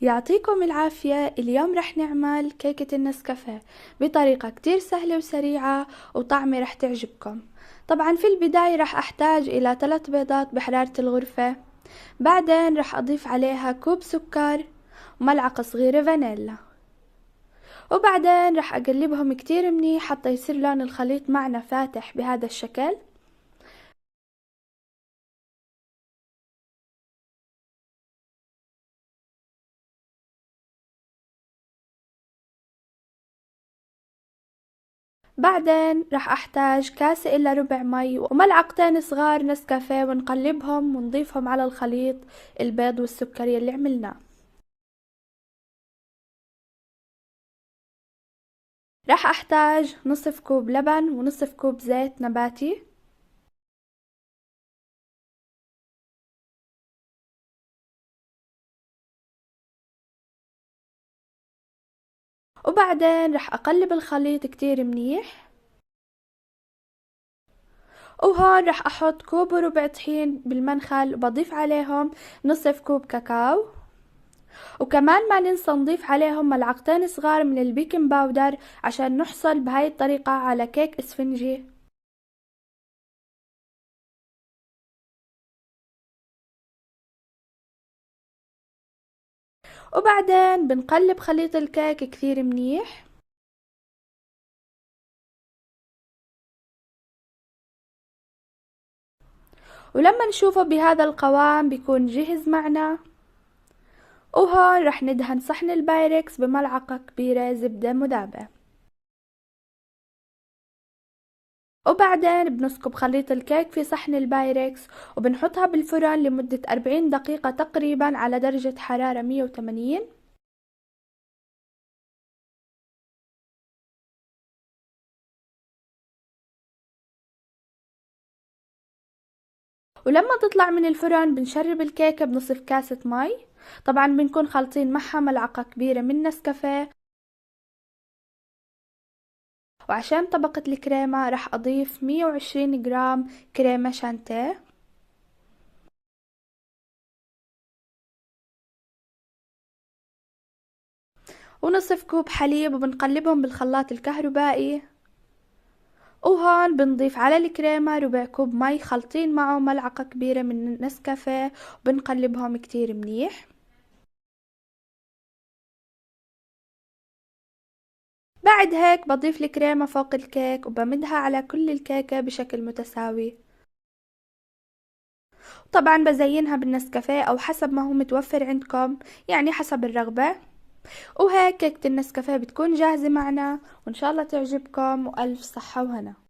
يعطيكم العافية. اليوم رح نعمل كيكة النسكافيه بطريقة كتير سهلة وسريعة وطعمة رح تعجبكم. طبعا في البداية رح أحتاج إلى 3 بيضات بحرارة الغرفة. بعدين رح أضيف عليها كوب سكر وملعقة صغيرة فانيلا، وبعدين رح أقلبهم كتير منيح حتى يصير لون الخليط معنا فاتح بهذا الشكل. بعدين رح أحتاج كاسة إلا ربع مي وملعقتين صغار نسكافيه، ونقلبهم ونضيفهم على الخليط البيض والسكر يلي عملناه. رح أحتاج نصف كوب لبن ونصف كوب زيت نباتي، وبعدين رح أقلب الخليط كتير منيح. وهون رح أحط كوب وربع طحين بالمنخل، وبضيف عليهم نصف كوب كاكاو، وكمان ما ننسى نضيف عليهم ملعقتين صغار من البيكنج باودر عشان نحصل بهاي الطريقة على كيك اسفنجي. وبعدين بنقلب خليط الكيك كثير منيح. ولما نشوفه بهذا القوام بيكون جهز معنا. وهون رح ندهن صحن البايركس بملعقة كبيرة زبدة مذابة، وبعدين بنسكب خليط الكيك في صحن البايركس وبنحطها بالفرن لمدة 40 دقيقة تقريبا على درجة حرارة 180. ولما تطلع من الفرن بنشرب الكيكة بنصف كاسة مي. طبعا بنكون خالطين معها ملعقة كبيرة من نسكافيه. وعشان طبقة الكريمة رح أضيف 120 جرام كريمة شانتيه، ونصف كوب حليب، وبنقلبهم بالخلاط الكهربائي. وهون بنضيف على الكريمة ربع كوب مي خلطين معه ملعقة كبيرة من نسكافيه، وبنقلبهم كتير منيح. بعد هيك بضيف الكريمة فوق الكيك وبمدها على كل الكيكة بشكل متساوي. طبعا بزينها بالنسكافيه أو حسب ما هو متوفر عندكم، يعني حسب الرغبة. وهيك كيكة النسكافيه بتكون جاهزة معنا، وإن شاء الله تعجبكم، وألف صحة وهنا.